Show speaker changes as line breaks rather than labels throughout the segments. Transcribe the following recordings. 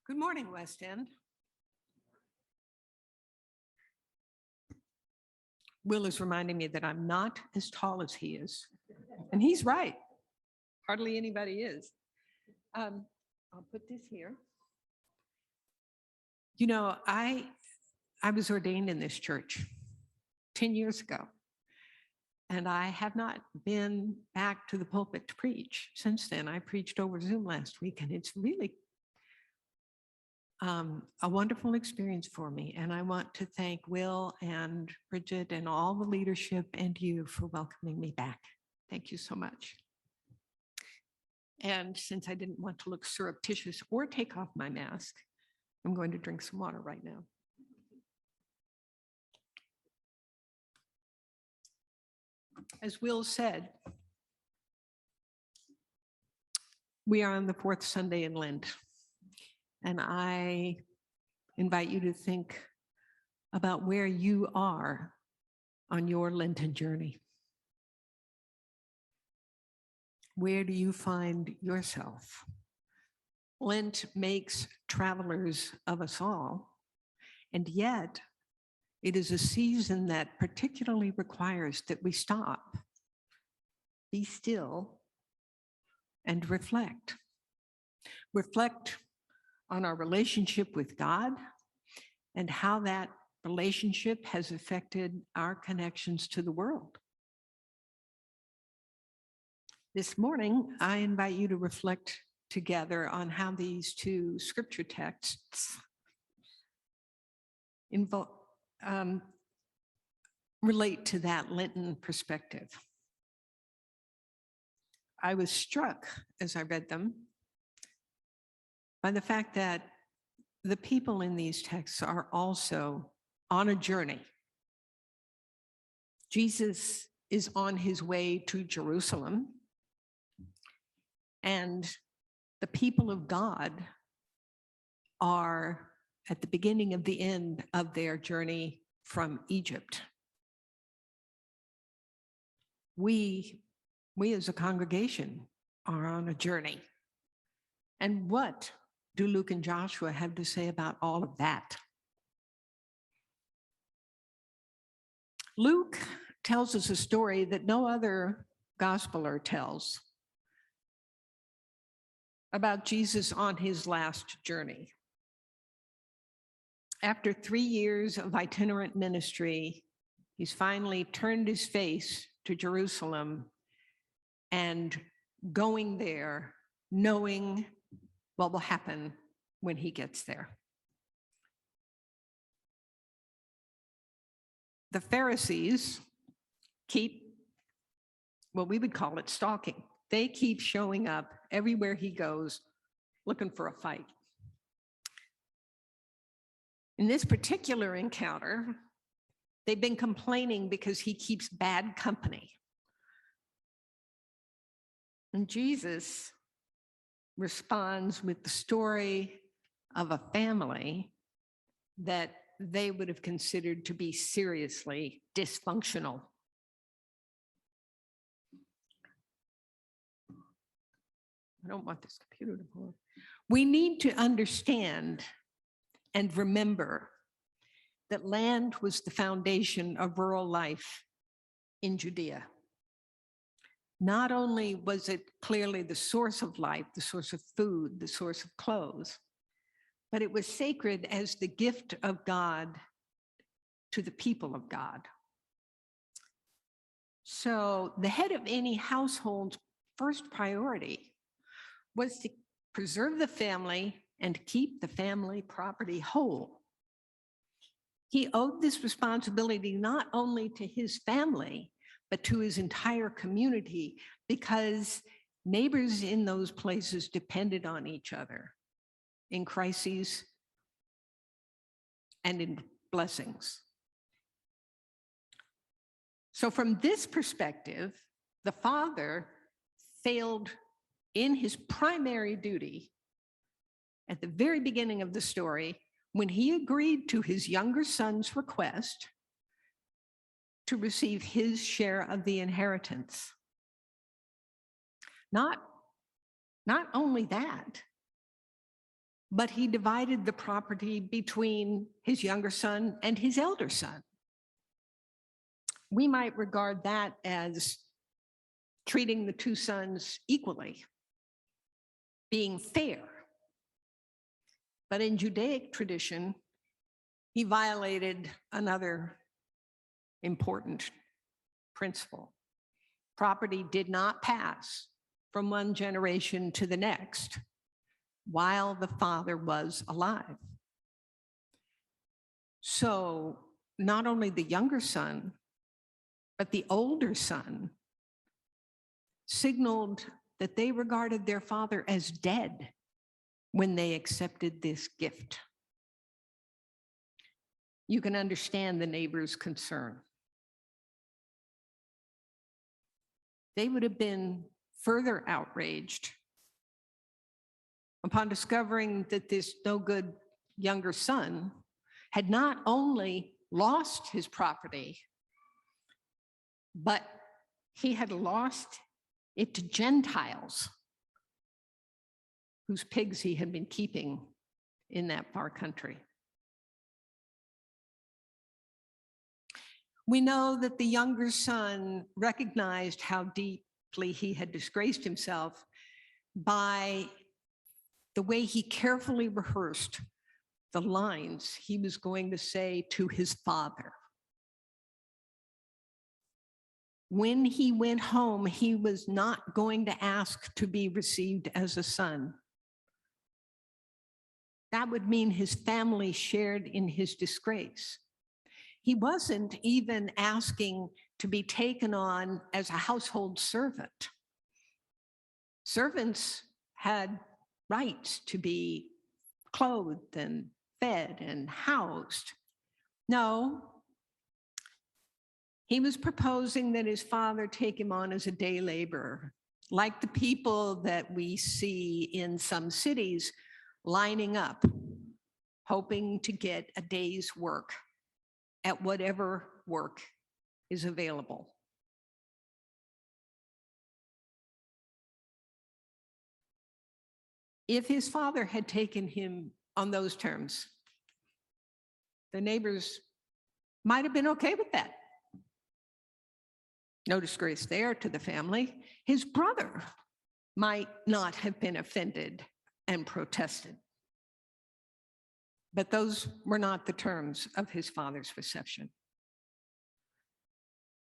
Good morning, West End. Will is reminding me that I'm not as tall as he is. And he's right. Hardly anybody is. I'll put this here. You know, I was ordained in this church 10 years ago. And I have not been back to the pulpit to preach since then. I preached over Zoom last week, and it's really a wonderful experience for me. And I want to thank Will and Bridget and all the leadership and you for welcoming me back. Thank you so much. And since I didn't want to look surreptitious or take off my mask, I'm going to drink some water right now. As Will said, we are on the fourth Sunday in Lent, and I invite you to think about where you are on your Lenten journey. Where do you find yourself? Lent makes travelers of us all, and yet it is a season that particularly requires that we stop, be still, and reflect. Reflect on our relationship with God and how that relationship has affected our connections to the world. This morning, I invite you to reflect together on how these two scripture texts relate to that Lenten perspective. I was struck as I read them by the fact that the people in these texts are also on a journey. Jesus is on his way to Jerusalem, and the people of God are at the beginning of the end of their journey from Egypt. We as a congregation are on a journey. And what do Luke and Joshua have to say about all of that? Luke tells us a story that no other gospeler tells about Jesus on his last journey. After 3 years of itinerant ministry, he's finally turned his face to Jerusalem and going there, knowing what will happen when he gets there. The Pharisees keep, well, we would call it stalking. They keep showing up everywhere he goes, looking for a fight. In this particular encounter, they've been complaining because he keeps bad company. And Jesus responds with the story of a family that they would have considered to be seriously dysfunctional. I don't want this computer to blow. We need to understand and remember that land was the foundation of rural life in Judea. Not only was it clearly the source of life, the source of food, the source of clothes, but it was sacred as the gift of God to the people of God. So the head of any household's first priority was to preserve the family and keep the family property whole. He owed this responsibility not only to his family, but to his entire community, because neighbors in those places depended on each other in crises and in blessings. So from this perspective, the father failed in his primary duty at the very beginning of the story when he agreed to his younger son's request to receive his share of the inheritance. Not only that, but he divided the property between his younger son and his elder son. We might regard that as treating the two sons equally, being fair. But in Judaic tradition, he violated another important principle. Property did not pass from one generation to the next while the father was alive. So not only the younger son, but the older son signaled that they regarded their father as dead when they accepted this gift. You can understand the neighbor's concern. They would have been further outraged upon discovering that this no good younger son had not only lost his property, but he had lost it to Gentiles whose pigs he had been keeping in that far country. We know that the younger son recognized how deeply he had disgraced himself by the way he carefully rehearsed the lines he was going to say to his father. When he went home, he was not going to ask to be received as a son. That would mean his family shared in his disgrace. He wasn't even asking to be taken on as a household servant. Servants had rights to be clothed and fed and housed. No, he was proposing that his father take him on as a day laborer, like the people that we see in some cities lining up, hoping to get a day's work at whatever work is available. If his father had taken him on those terms, the neighbors might have been okay with that. No disgrace there to the family. His brother might not have been offended and protested. But those were not the terms of his father's reception.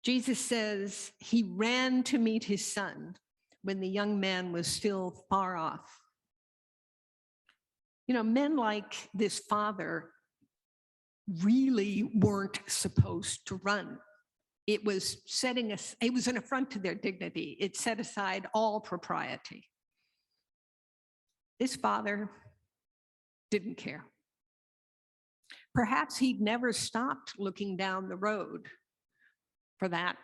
Jesus says he ran to meet his son when the young man was still far off. You know, men like this father really weren't supposed to run. It was an affront to their dignity. It set aside all propriety. This father didn't care. Perhaps he'd never stopped looking down the road for that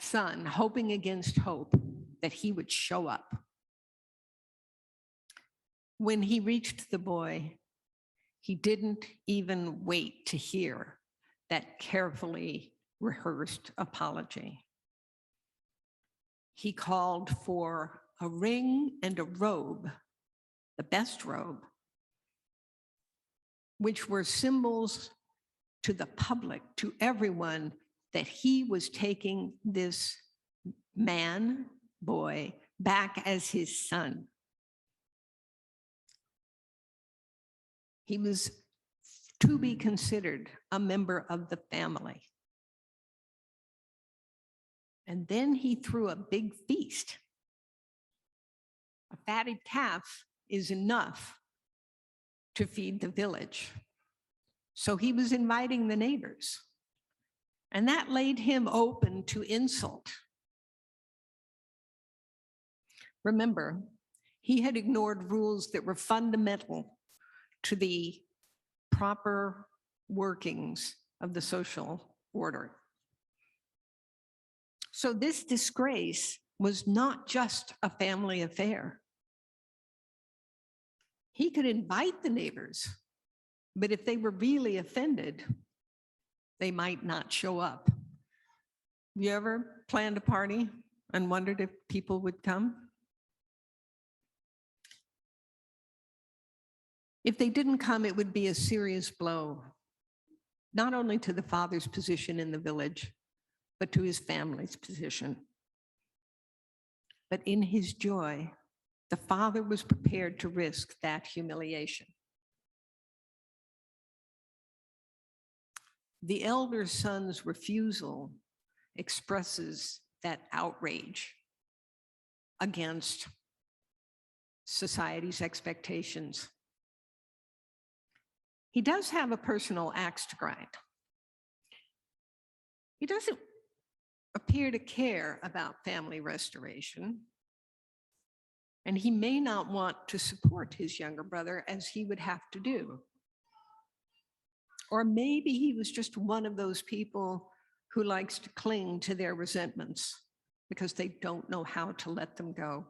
son, hoping against hope that he would show up. When he reached the boy, he didn't even wait to hear that carefully rehearsed apology. He called for a ring and a robe, the best robe, which were symbols to the public, to everyone, that he was taking this boy, back as his son. He was to be considered a member of the family. And then he threw a big feast. A fatted calf is enough to feed the village. So he was inviting the neighbors. And that laid him open to insult. Remember, he had ignored rules that were fundamental to the proper workings of the social order. So this disgrace was not just a family affair. He could invite the neighbors, but if they were really offended, they might not show up. You ever planned a party and wondered if people would come? If they didn't come, it would be a serious blow, not only to the father's position in the village, but to his family's position. But in his joy, the father was prepared to risk that humiliation. The elder son's refusal expresses that outrage against society's expectations. He does have a personal axe to grind. He doesn't appear to care about family restoration, and he may not want to support his younger brother as he would have to do. Or maybe he was just one of those people who likes to cling to their resentments because they don't know how to let them go.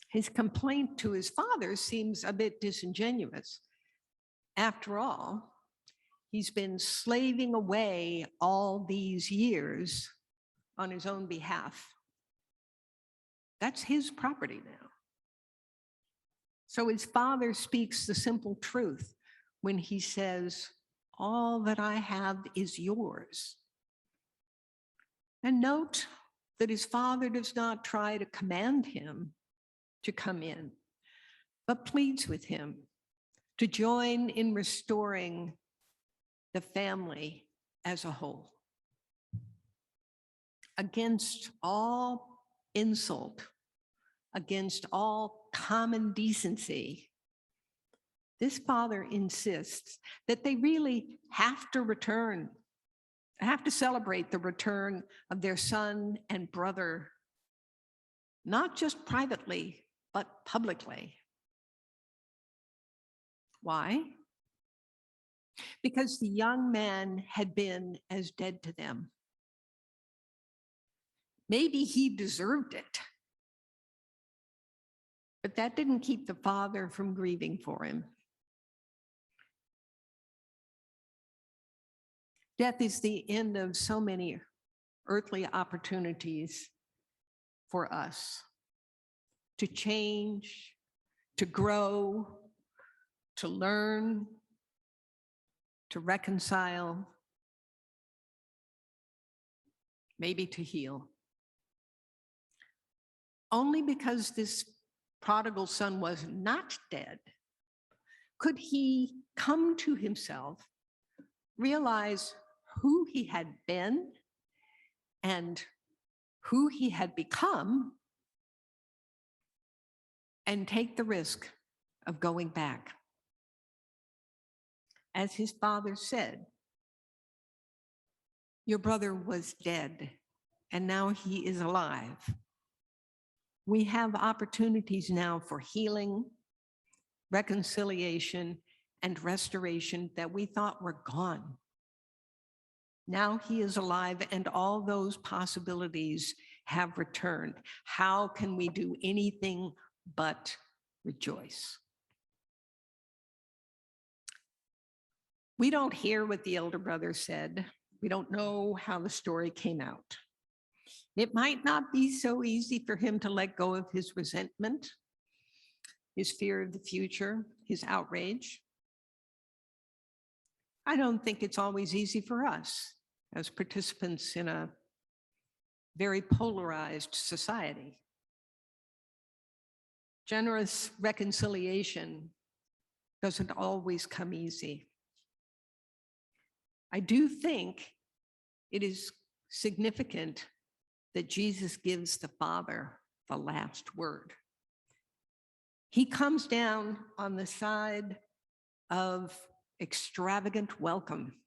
His complaint to his father seems a bit disingenuous. After all, he's been slaving away all these years on his own behalf. That's his property now. So his father speaks the simple truth when he says, "All that I have is yours." And note that his father does not try to command him to come in, but pleads with him to join in restoring the family as a whole. Against all insult, against all common decency, this father insists that they really have to return, have to celebrate the return of their son and brother, not just privately, but publicly. Why? Because the young man had been as dead to them. Maybe he deserved it, but that didn't keep the father from grieving for him. Death is the end of so many earthly opportunities for us to change, to grow, to learn, to reconcile, maybe to heal. Only because this prodigal son was not dead could he come to himself, realize who he had been and who he had become, and take the risk of going back. As his father said, "Your brother was dead, and now he is alive." We have opportunities now for healing, reconciliation, and restoration that we thought were gone. Now he is alive, and all those possibilities have returned. How can we do anything but rejoice? We don't hear what the elder brother said. We don't know how the story came out. It might not be so easy for him to let go of his resentment, his fear of the future, his outrage. I don't think it's always easy for us as participants in a very polarized society. Generous reconciliation doesn't always come easy. I do think it is significant that Jesus gives the Father the last word. He comes down on the side of extravagant welcome,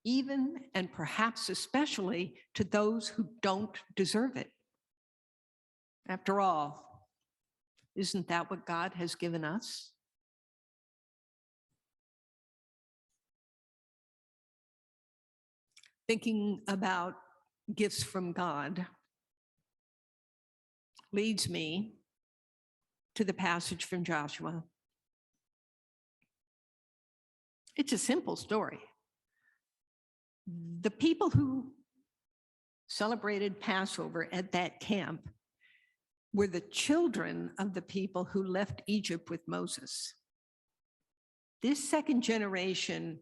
even and perhaps especially to those who don't deserve it. After all, isn't that what God has given us? Thinking about gifts from God leads me to the passage from Joshua. It's a simple story. The people who celebrated Passover at that camp were the children of the people who left Egypt with Moses. This second generation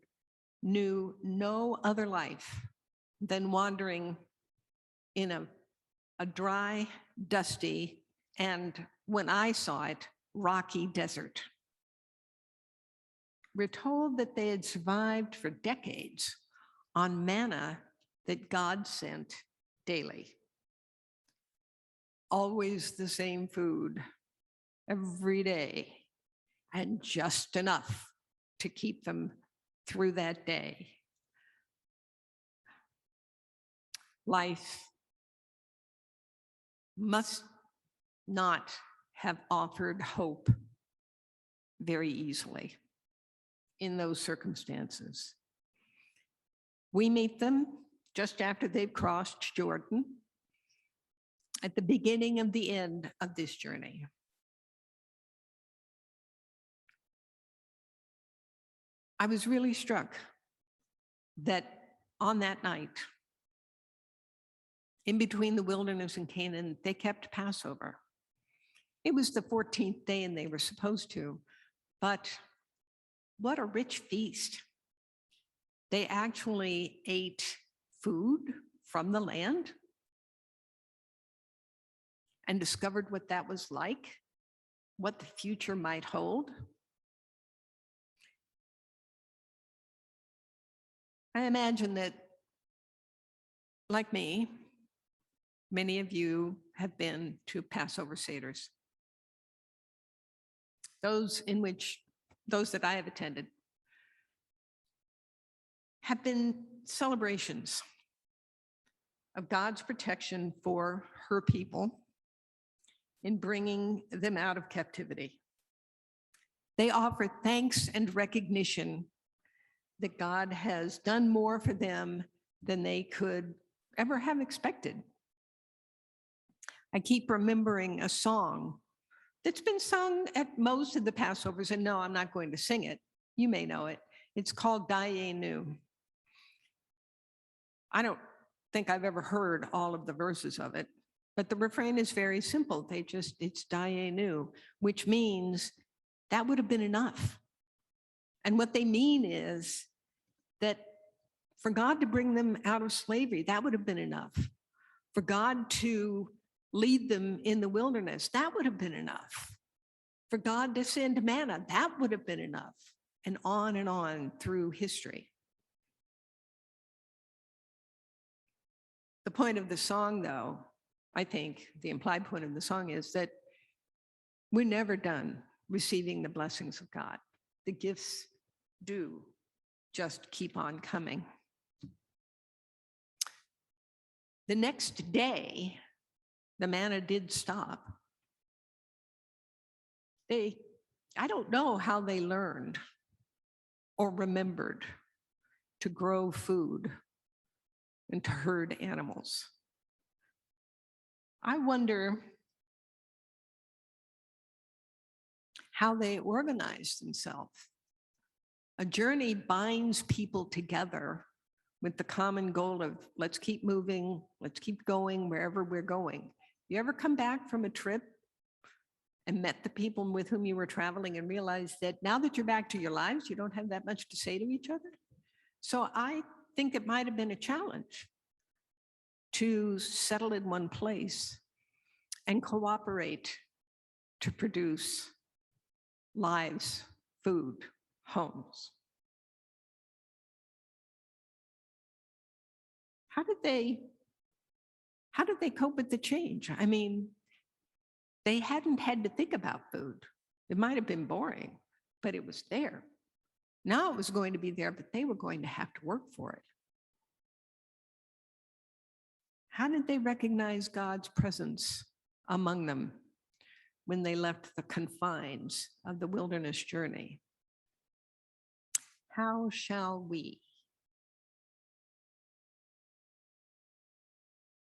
knew no other life than wandering in a dry, dusty, and when I saw it, rocky desert. We're told that they had survived for decades on manna that God sent daily. Always the same food every day, and just enough to keep them through that day. Life must not have offered hope very easily in those circumstances. We meet them just after they've crossed Jordan, at the beginning of the end of this journey. I was really struck that on that night, in between the wilderness and Canaan, they kept Passover. It was the 14th day and they were supposed to, but what a rich feast. They actually ate food from the land and discovered what that was like, what the future might hold. I imagine that, like me, many of you have been to Passover Seders. Those that I have attended have been celebrations of God's protection for her people in bringing them out of captivity. They offer thanks and recognition that God has done more for them than they could ever have expected. I keep remembering a song that's been sung at most of the Passovers, and no, I'm not going to sing it. You may know it. It's called Dayenu. I don't think I've ever heard all of the verses of it, but the refrain is very simple. It's Dayenu, which means that would have been enough. And what they mean is that for God to bring them out of slavery, that would have been enough. For God to lead them in the wilderness, that would have been enough. For God to send manna, that would have been enough. And on through history. The point of the song, though, I think the implied point of the song is that we're never done receiving the blessings of God. The gifts do just keep on coming. The next day, the manna did stop. I don't know how they learned or remembered to grow food and to herd animals. I wonder how they organized themselves. A journey binds people together with the common goal of let's keep moving, let's keep going wherever we're going. You ever come back from a trip and met the people with whom you were traveling and realized that now that you're back to your lives, you don't have that much to say to each other? So I think it might have been a challenge to settle in one place and cooperate to produce lives, food, homes. How did they cope with the change? I mean, they hadn't had to think about food. It might have been boring, but it was there. Now it was going to be there, but they were going to have to work for it. How did they recognize God's presence among them when they left the confines of the wilderness journey? How shall we,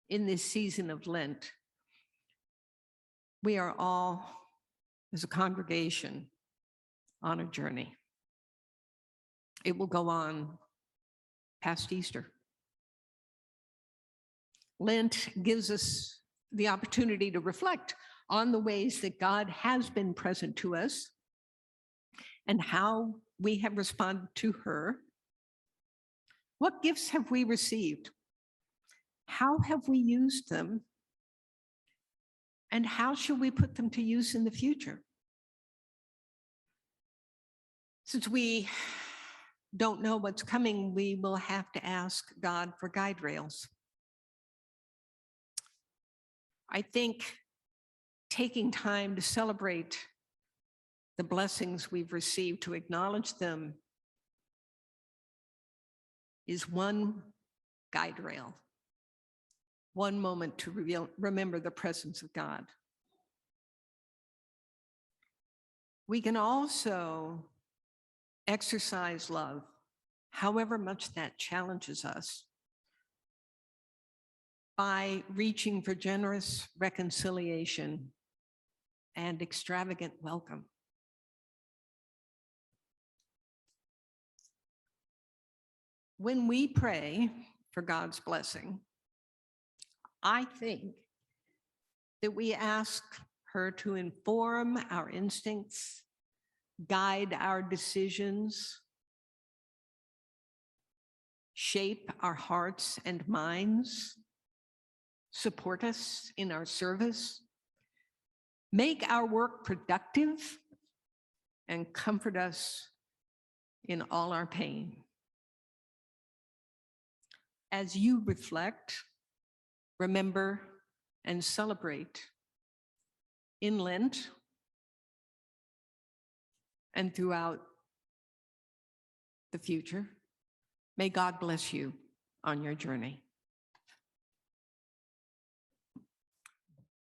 in this season of Lent, we are all, as a congregation, on a journey. It will go on past Easter. Lent gives us the opportunity to reflect on the ways that God has been present to us and how we have responded to her. What gifts have we received? How have we used them? And how should we put them to use in the future? Since we don't know what's coming, we will have to ask God for guide rails. I think taking time to celebrate the blessings we've received, to acknowledge them, is one guide rail, one moment to remember the presence of God. We can also exercise love, however much that challenges us, by reaching for generous reconciliation and extravagant welcome. When we pray for God's blessing, I think that we ask her to inform our instincts, guide our decisions, shape our hearts and minds, support us in our service, make our work productive, and comfort us in all our pain. As you reflect, remember, and celebrate in Lent and throughout the future, may God bless you on your journey.